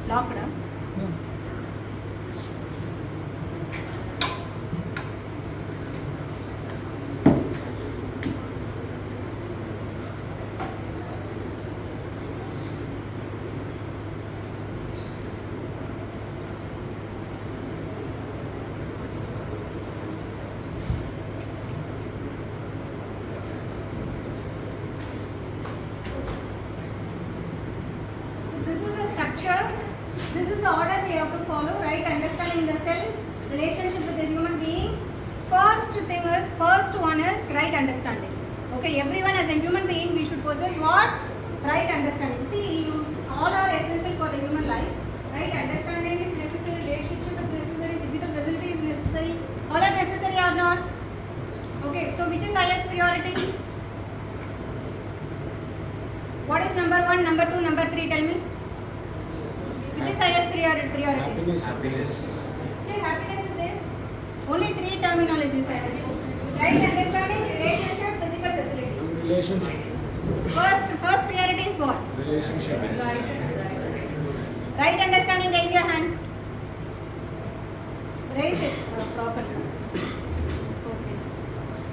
Locked up. This is the structure. This is the order we have to follow, right? Understanding the self, relationship with the human being. First one is right understanding. Okay, everyone as a human being, we should possess what? Right understanding. See, all are essential for the human life. Right understanding is necessary, relationship is necessary, physical facility is necessary. All are necessary or not? Okay, so which is highest priority? What is number 1, number 2, number 3? Tell me. Which is highest priority? Happiness. Okay, happiness is there. Only 3 terminologies I have. Right understanding, relationship, physical facility. Relationship. First priority is what? Relationship. Right understanding, raise your hand. Raise it properly. Okay.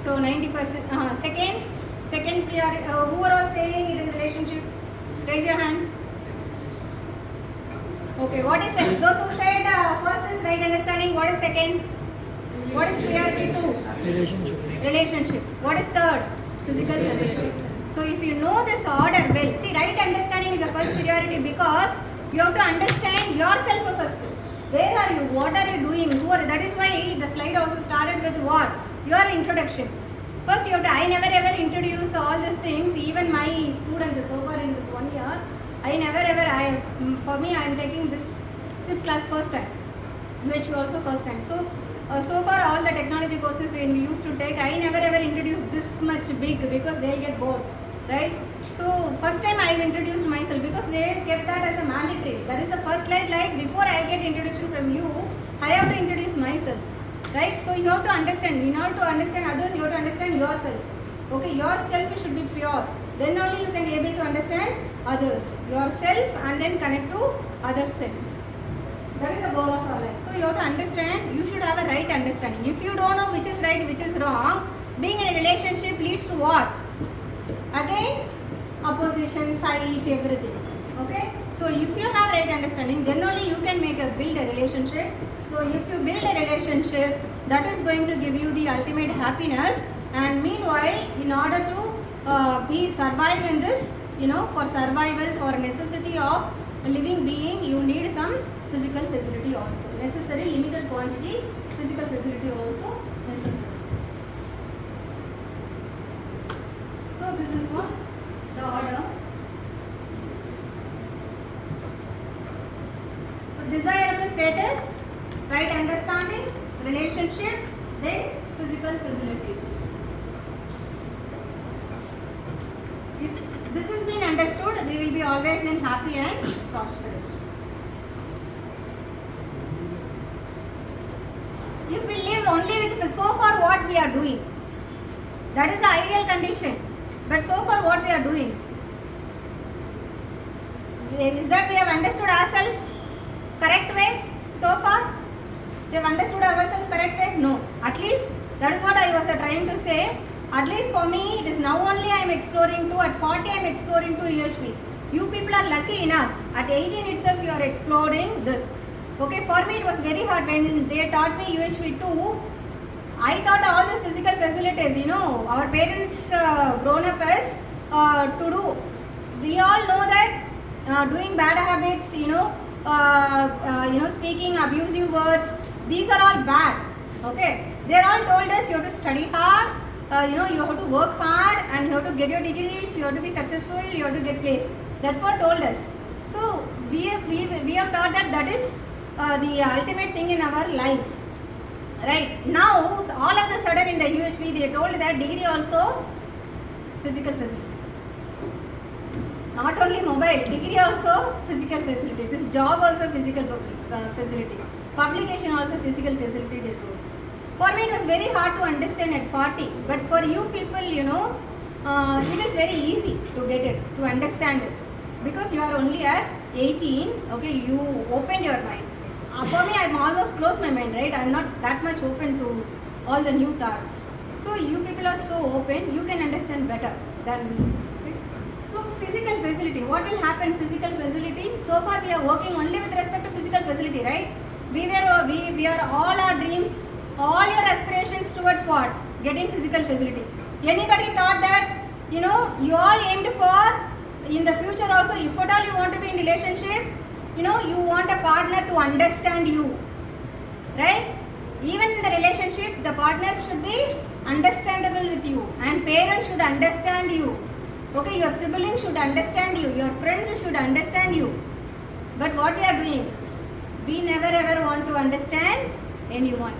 So 90%. Second priority. Who are all saying it is relationship? Raise your hand. Okay. What is second? Those who said first is right understanding. What is second? What is priority 2? Relationship. What is third? Physical facility. So if you know this order well, see, right understanding is the first priority because you have to understand yourself first. Where are you? What are you doing? Who are? That is why the slide also started with what? Your introduction. First, you have to. I never ever introduce all these things. Even my students so far in this 1 year, I never ever. For me, I am taking this SIP class first time. UHU also first time. So far all the technology courses when we used to take, I never ever introduced this much big because they'll get bored, right? So first time I have introduced myself because they kept that as a mandatory. That is the first slide, like before I get introduction from you, I have to introduce myself, right? So you have to understand, in order to understand others, you have to understand yourself. Okay, yourself should be pure. Then only you can be able to understand others, yourself, and then connect to other self. That is the goal of our life. So you have to understand, you should have a right understanding. If you don't know which is right, which is wrong, being in a relationship leads to what? Again, opposition, fight, everything. Okay? So if you have right understanding, then only you can build a relationship. So if you build a relationship, that is going to give you the ultimate happiness. And meanwhile, in order to survive in this, for survival, for necessity of a living being, you need some physical facility also. Necessary, limited quantities, physical facility also necessary. So this is what the order. So desirable status, right understanding, relationship, then physical facility. If this has been understood, we will be always in happy and prosperous. If we live only with so far what we are doing, that is the ideal condition. But so far what we are doing, is that we have understood ourselves correct way so far? We have understood ourselves correct way? No. At least that is what I was trying to say. At least for me, it is now only I am exploring to. At 40 I am exploring to UHP. You people are lucky enough. At 18 itself you are exploring this. Okay, for me it was very hard when they taught me UHV 2. I thought all these physical facilities, our parents grown up as to do. We all know that doing bad habits, speaking abusive words, these are all bad. Okay, they all told us you have to study hard, you have to work hard, and you have to get your degrees, you have to be successful, you have to get placed. That's what told us. So we have thought that is the ultimate thing in our life. Right now, all of a sudden in the UHV, they told that degree also physical facility. Not only mobile, degree also physical facility. This job also physical facility. Publication also physical facility they told. For me, it was very hard to understand at 40. But for you people, it is very easy to get it, to understand it. Because you are only at 18, okay, you opened your mind. For me, I'm almost closed my mind, right? I'm not that much open to all the new thoughts. So you people are so open, you can understand better than me. Right? So physical facility, what will happen? Physical facility. So far we are working only with respect to physical facility, right? We are all our dreams, all your aspirations towards what? Getting physical facility. Anybody thought that, you all aimed for in the future also, if at all you want to be in relationship, you want a partner to understand you, right? Even in the relationship, the partners should be understandable with you, and parents should understand you. Okay, your siblings should understand you, your friends should understand you. But what we are doing? We never ever want to understand anyone.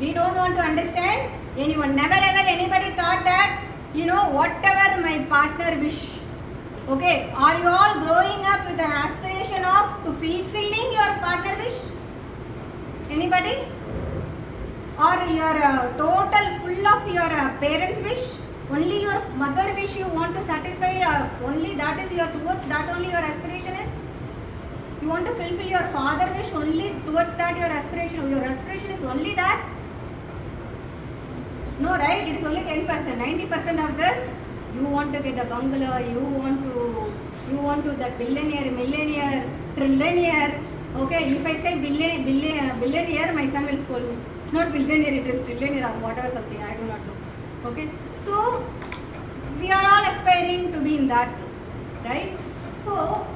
We don't want to understand anyone. Never ever anybody thought that, whatever my partner wish. Okay, are you all growing up with an aspiration of to fulfilling your partner wish? Anybody? Or your total full of your parents wish? Only your mother wish you want to satisfy, only that is your towards that only your aspiration is? You want to fulfill your father wish, only towards that your aspiration is only that? No, right? It is only 10%. 90% of this, you want to get a bungalow, you want to that billionaire, millionaire, trillionaire. Okay, if I say billionaire, my son will scold me. It's not billionaire, it is trillionaire or whatever something, I do not know. Okay, so we are all aspiring to be in that, right? So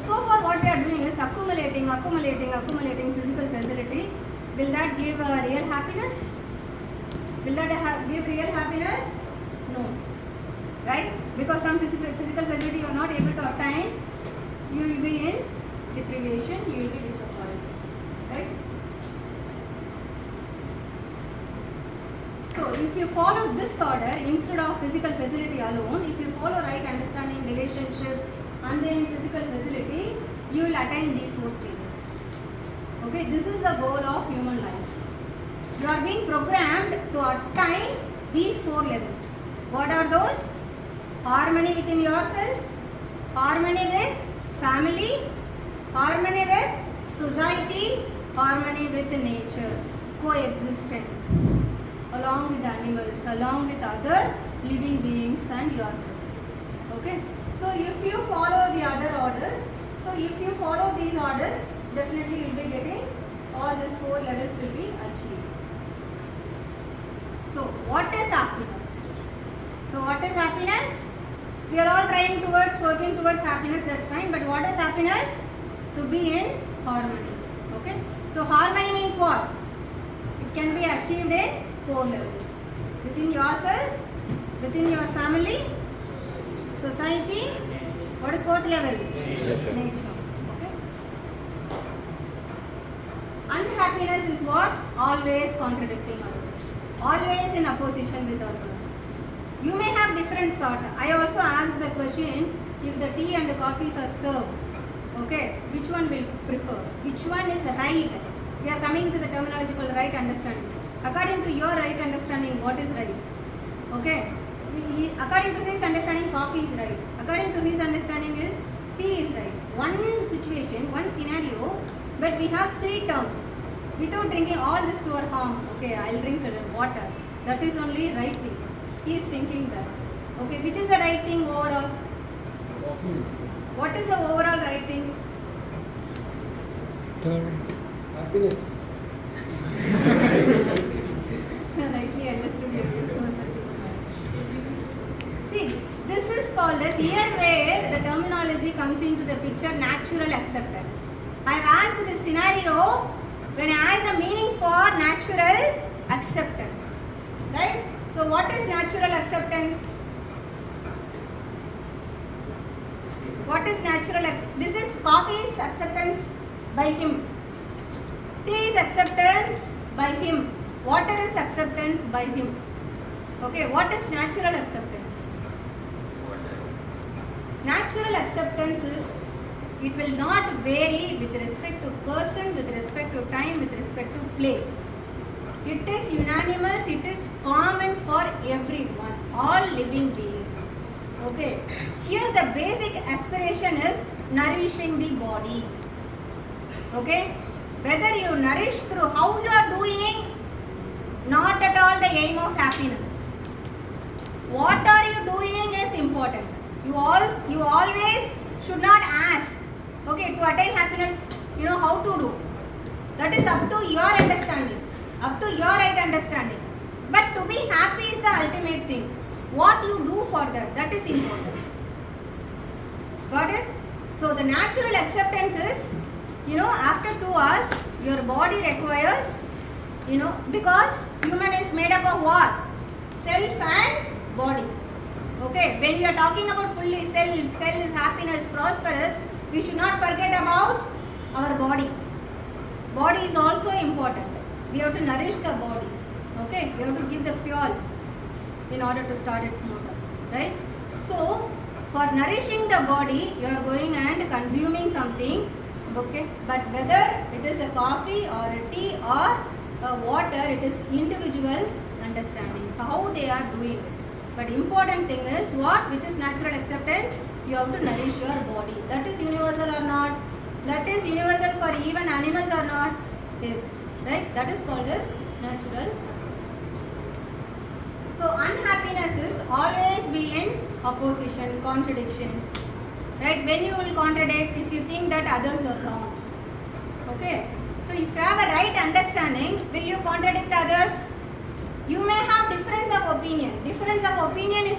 far what we are doing is accumulating physical facility. Will that give real happiness? Will that give real happiness? No. Right? Because some physical facility you are not able to obtain, you will be in deprivation, you will be disappointed. Right? So if you follow this order instead of physical facility alone, if you follow right understanding, relationship, and then physical facility, you will attain these 4 stages. Okay, this is the goal of human life. You are being programmed to attain these 4 levels. What are those? Harmony within yourself, harmony with family, harmony with society, harmony with nature, coexistence along with animals, along with other living beings and yourself. Okay. So if you follow the other orders, definitely you will be getting all these 4 levels will be achieved. So what is happiness? We are all working towards happiness, that's fine. But what is happiness? To be in harmony. Okay. So harmony means what? It can be achieved in 4 levels. Within yourself, within your family, society. What is 4th level? Nature. Okay. Unhappiness is what? Always contradicting others. Always in opposition with others. You may have different thought. I also asked the question, if the tea and the coffees are served, okay, which one will prefer? Which one is right? We are coming to the terminological right understanding. According to your right understanding, what is right? Okay. According to his understanding, coffee is right. According to his understanding is tea is right. One situation, one scenario, but we have 3 terms. Without drinking all this to our harm, okay, I'll drink water. That is only right thing. He is thinking that. Okay, which is the right thing overall? Coffee. What is the overall right thing? Happiness. Rightly understood. See, this is called as here where the terminology comes into the picture, natural acceptance. I have asked this scenario when I asked the meaning for natural acceptance. Right? So what is natural acceptance? What is natural acceptance? This is coffee's acceptance by him. Tea is acceptance by him. Water is acceptance by him. Okay, what is natural acceptance? Natural acceptance is, it will not vary with respect to person, with respect to time, with respect to place. It is unanimous, it is common for everyone, all living beings. Okay, here the basic aspiration is nourishing the body. Okay? Whether you nourish through how you are doing, not at all the aim of happiness. What are you doing is important. You always should not ask, okay, to attain happiness, how to do. That is up to your understanding, up to your right understanding. But to be happy is the ultimate thing. What you do for that is important. Got it? So the natural acceptance is, after 2 hours, your body requires, because human is made up of what? Self and body. Okay, when we are talking about fully self, happiness, prosperous, we should not forget about our body. Body is also important. We have to nourish the body. Okay, we have to give the fuel in order to start its motor. Right? So, for nourishing the body, you are going and consuming something. Okay, but whether it is a coffee or a tea or a water, it is individual understanding. So, how they are doing it. But important thing is what? Which is natural acceptance? You have to nourish your body. That is universal or not? That is universal for even animals or not? Yes. Right? That is called as natural acceptance. So unhappiness is always be in opposition, contradiction. Right? When you will contradict, if you think that others are wrong. Okay? So if you have a right understanding, will you contradict others? You may have difference of opinion. Difference of opinion is